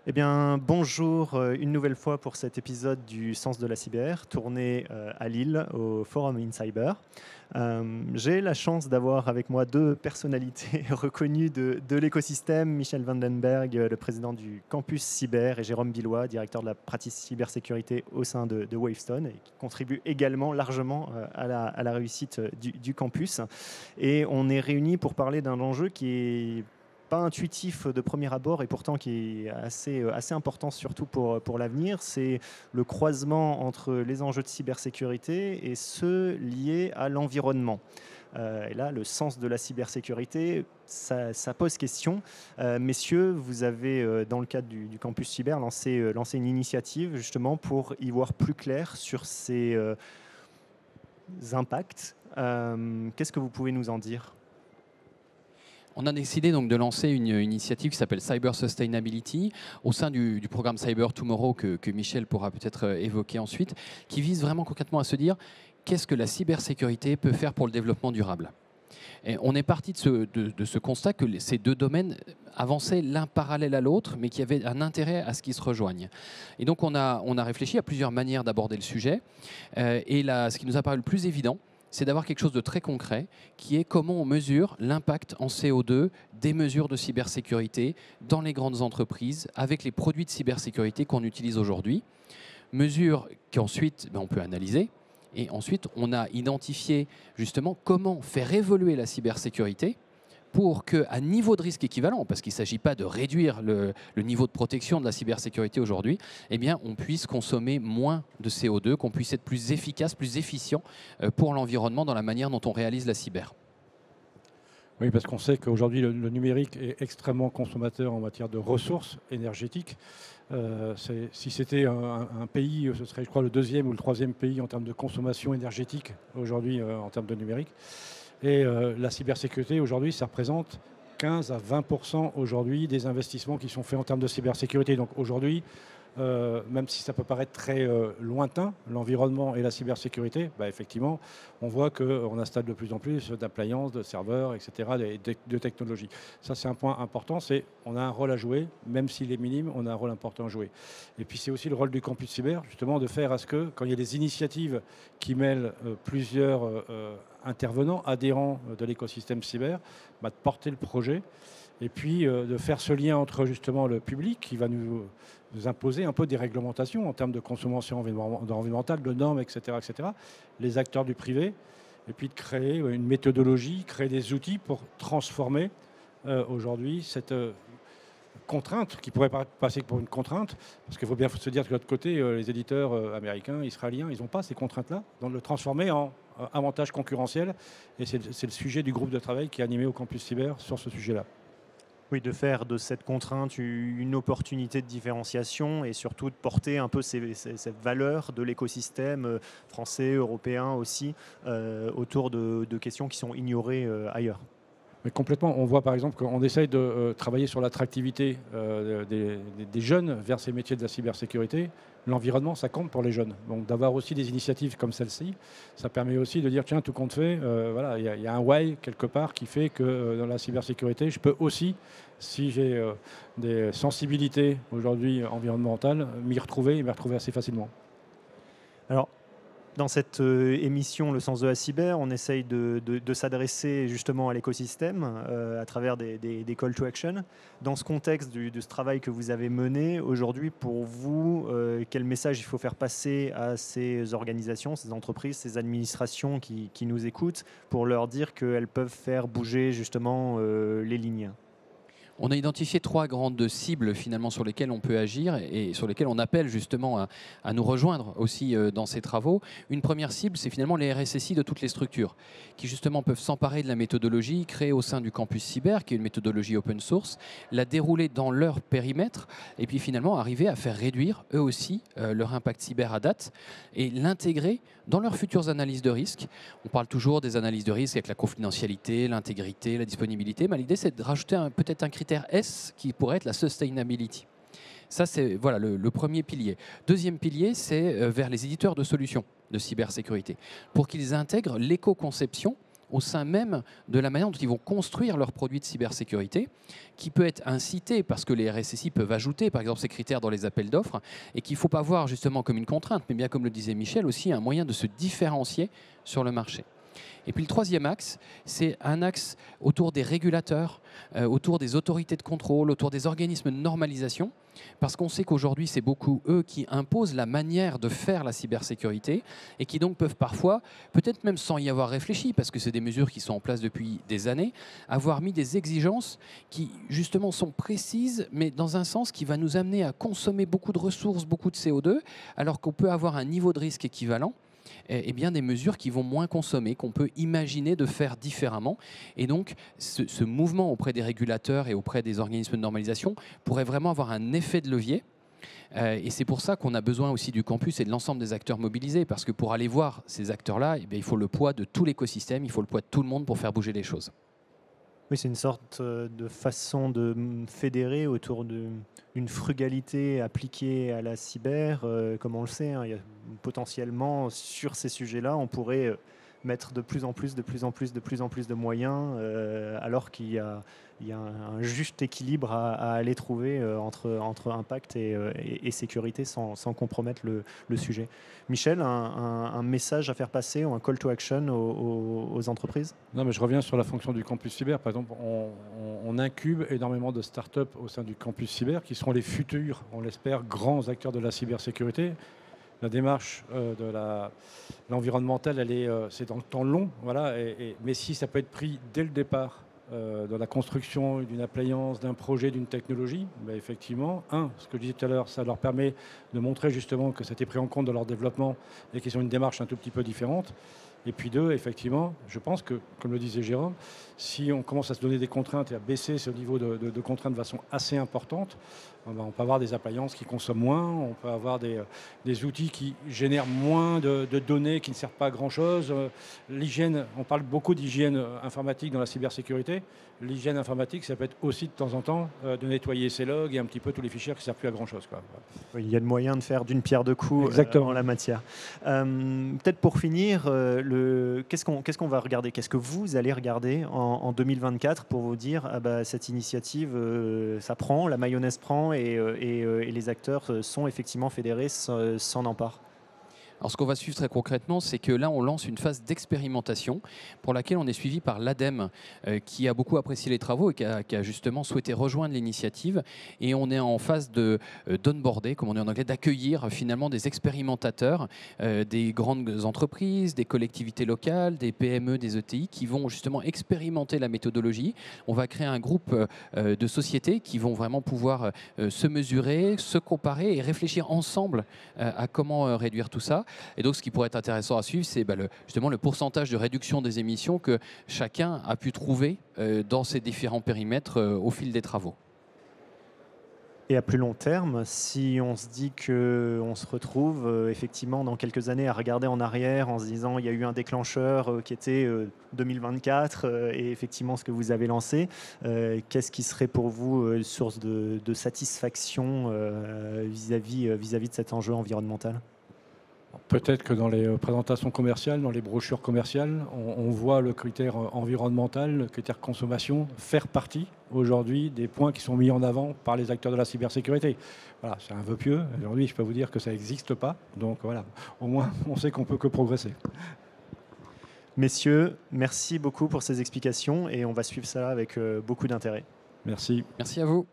Eh bien, bonjour une nouvelle fois pour cet épisode du Sens de la cyber, tourné à Lille au Forum in Cyber. J'ai la chance d'avoir avec moi deux personnalités reconnues de l'écosystème, Michel Vandenberg, le président du campus cyber, et Jérôme Billois, directeur de la pratique cybersécurité au sein de Wavestone, et qui contribue également largement à la réussite du campus. Et on est réunis pour parler d'un enjeu qui est pas intuitif de premier abord et pourtant qui est assez important, surtout pour l'avenir. C'est le croisement entre les enjeux de cybersécurité et ceux liés à l'environnement. Et là, le sens de la cybersécurité, ça pose question. Messieurs, vous avez, dans le cadre du campus cyber, lancé une initiative justement pour y voir plus clair sur ces impacts. Qu'est-ce que vous pouvez nous en dire ? On a décidé donc de lancer une initiative qui s'appelle Cyber Sustainability au sein du programme Cyber Tomorrow que Michel pourra peut-être évoquer ensuite, qui vise vraiment concrètement à se dire qu'est-ce que la cybersécurité peut faire pour le développement durable. Et on est parti de ce constat que ces deux domaines avançaient l'un parallèle à l'autre, mais qu'il y avait un intérêt à ce qu'ils se rejoignent. Et donc on a réfléchi à plusieurs manières d'aborder le sujet. Et là, ce qui nous a paru le plus évident, c'est d'avoir quelque chose de très concret, qui est comment on mesure l'impact en CO2 des mesures de cybersécurité dans les grandes entreprises avec les produits de cybersécurité qu'on utilise aujourd'hui. Mesures qu'ensuite on peut analyser. Et ensuite, on a identifié justement comment faire évoluer la cybersécurité pour qu'à niveau de risque équivalent, parce qu'il ne s'agit pas de réduire le niveau de protection de la cybersécurité aujourd'hui, eh bien, on puisse consommer moins de CO2, qu'on puisse être plus efficace, plus efficient pour l'environnement dans la manière dont on réalise la cyber. Oui, parce qu'on sait qu'aujourd'hui, le numérique est extrêmement consommateur en matière de ressources énergétiques. Si c'était un pays, ce serait, je crois, le deuxième ou le troisième pays en termes de consommation énergétique aujourd'hui en termes de numérique. Et la cybersécurité, aujourd'hui, ça représente 15 à 20% aujourd'hui des investissements qui sont faits en termes de cybersécurité. Donc aujourd'hui, même si ça peut paraître très lointain, l'environnement et la cybersécurité, bah, effectivement, on voit qu'on installe de plus en plus d'appliances, de serveurs, etc., de technologies. Ça, c'est un point important, c'est on a un rôle à jouer, même s'il est minime, on a un rôle important à jouer. Et puis c'est aussi le rôle du campus cyber, justement, de faire à ce que, quand il y a des initiatives qui mêlent plusieurs intervenants, adhérents de l'écosystème cyber, bah, de porter le projet et puis de faire ce lien entre justement le public qui va nous imposer un peu des réglementations en termes de consommation environnementale, de normes, etc., etc., les acteurs du privé, et puis de créer une méthodologie, créer des outils pour transformer aujourd'hui cette contrainte qui pourrait passer pour une contrainte, parce qu'il faut bien se dire que de l'autre côté, les éditeurs américains, israéliens, ils n'ont pas ces contraintes-là, donc le transformer en avantage concurrentiel, et c'est le sujet du groupe de travail qui est animé au campus cyber sur ce sujet-là. Oui, de faire de cette contrainte une opportunité de différenciation et surtout de porter un peu cette valeur de l'écosystème français, européen aussi, autour de questions qui sont ignorées ailleurs. Mais complètement, on voit par exemple qu'on essaye de travailler sur l'attractivité des jeunes vers ces métiers de la cybersécurité. L'environnement, ça compte pour les jeunes. Donc d'avoir aussi des initiatives comme celle-ci, ça permet aussi de dire, tiens, tout compte fait, voilà, il y a un why quelque part qui fait que dans la cybersécurité, je peux aussi, si j'ai des sensibilités aujourd'hui environnementales, m'y retrouver et m'y retrouver assez facilement. Alors, dans cette émission Le Sens de la Cyber, on essaye de s'adresser justement à l'écosystème à travers des call to action. Dans ce contexte de ce travail que vous avez mené aujourd'hui, pour vous, quel message il faut faire passer à ces organisations, ces entreprises, ces administrations qui nous écoutent pour leur dire qu'elles peuvent faire bouger justement les lignes ? On a identifié 3 grandes cibles finalement sur lesquelles on peut agir et sur lesquelles on appelle justement à nous rejoindre aussi dans ces travaux. Une première cible, c'est finalement les RSSI de toutes les structures qui justement peuvent s'emparer de la méthodologie créée au sein du campus cyber, qui est une méthodologie open source, la dérouler dans leur périmètre et puis finalement arriver à faire réduire eux aussi leur impact cyber à date et l'intégrer dans leurs futures analyses de risque. On parle toujours des analyses de risque avec la confidentialité, l'intégrité, la disponibilité, mais l'idée c'est de rajouter peut-être un critère S qui pourrait être la sustainability. Ça, c'est voilà, le premier pilier. Deuxième pilier, c'est vers les éditeurs de solutions de cybersécurité, pour qu'ils intègrent l'éco-conception au sein même de la manière dont ils vont construire leurs produits de cybersécurité, qui peut être incité parce que les RSSI peuvent ajouter, par exemple, ces critères dans les appels d'offres, et qu'il ne faut pas voir justement comme une contrainte, mais bien comme le disait Michel, aussi un moyen de se différencier sur le marché. Et puis le troisième axe, c'est un axe autour des régulateurs, autour des autorités de contrôle, autour des organismes de normalisation, parce qu'on sait qu'aujourd'hui, c'est beaucoup eux qui imposent la manière de faire la cybersécurité et qui donc peuvent parfois, peut-être même sans y avoir réfléchi, parce que c'est des mesures qui sont en place depuis des années, avoir mis des exigences qui justement sont précises, mais dans un sens qui va nous amener à consommer beaucoup de ressources, beaucoup de CO2, alors qu'on peut avoir un niveau de risque équivalent. Et bien des mesures qui vont moins consommer, qu'on peut imaginer de faire différemment. Et donc, ce mouvement auprès des régulateurs et auprès des organismes de normalisation pourrait vraiment avoir un effet de levier. Et c'est pour ça qu'on a besoin aussi du campus et de l'ensemble des acteurs mobilisés, parce que pour aller voir ces acteurs-là, eh bien, il faut le poids de tout l'écosystème, il faut le poids de tout le monde pour faire bouger les choses. Oui, c'est une sorte de façon de fédérer autour d'une frugalité appliquée à la cyber. Comme on le sait, hein, il y a potentiellement sur ces sujets-là, on pourrait mettre de plus en plus de moyens, alors qu'il y a un juste équilibre à aller trouver entre impact et sécurité sans compromettre le sujet. Michel, un message à faire passer ou un call to action aux entreprises? Non, mais je reviens sur la fonction du campus cyber. Par exemple, on incube énormément de startups au sein du campus cyber qui seront les futurs, on l'espère, grands acteurs de la cybersécurité. La démarche de l'environnemental, c'est dans le temps long, voilà, mais si ça peut être pris dès le départ dans la construction d'une appliance, d'un projet, d'une technologie, ben effectivement, ce que je disais tout à l'heure, ça leur permet de montrer justement que ça a été pris en compte dans leur développement et qu'ils ont une démarche un tout petit peu différente. Et puis deux, effectivement, je pense que, comme le disait Jérôme, si on commence à se donner des contraintes et à baisser ce niveau de contraintes de façon assez importante, on peut avoir des appliances qui consomment moins, on peut avoir des outils qui génèrent moins de données qui ne servent pas à grand-chose. L'hygiène, on parle beaucoup d'hygiène informatique dans la cybersécurité. L'hygiène informatique, ça peut être aussi de temps en temps de nettoyer ses logs et un petit peu tous les fichiers qui ne servent plus à grand-chose, quoi. Oui, il y a le moyen de faire d'une pierre deux coups en la matière. Peut-être pour finir, qu'est-ce qu'on va regarder? Qu'est-ce que vous allez regarder en 2024 pour vous dire cette initiative, ça prend, la mayonnaise prend et les acteurs sont effectivement fédérés, s'en emparent? Alors ce qu'on va suivre très concrètement, c'est que là, on lance une phase d'expérimentation pour laquelle on est suivi par l'ADEME, qui a beaucoup apprécié les travaux et qui a justement souhaité rejoindre l'initiative. Et on est en phase d'onboarder, comme on dit en anglais, d'accueillir finalement des expérimentateurs, des grandes entreprises, des collectivités locales, des PME, des ETI, qui vont justement expérimenter la méthodologie. On va créer un groupe de sociétés qui vont vraiment pouvoir se mesurer, se comparer et réfléchir ensemble à comment réduire tout ça. Et donc, ce qui pourrait être intéressant à suivre, c'est justement le pourcentage de réduction des émissions que chacun a pu trouver dans ces différents périmètres au fil des travaux. Et à plus long terme, si on se dit qu'on se retrouve effectivement dans quelques années à regarder en arrière en se disant il y a eu un déclencheur qui était 2024 et effectivement ce que vous avez lancé, qu'est-ce qui serait pour vous une source de satisfaction vis-à-vis de cet enjeu environnemental? Peut-être que dans les présentations commerciales, dans les brochures commerciales, on voit le critère environnemental, le critère consommation faire partie aujourd'hui des points qui sont mis en avant par les acteurs de la cybersécurité. Voilà, c'est un vœu pieux. Aujourd'hui, je peux vous dire que ça n'existe pas. Donc voilà, au moins, on sait qu'on peut que progresser. Messieurs, merci beaucoup pour ces explications et on va suivre ça avec beaucoup d'intérêt. Merci. Merci à vous.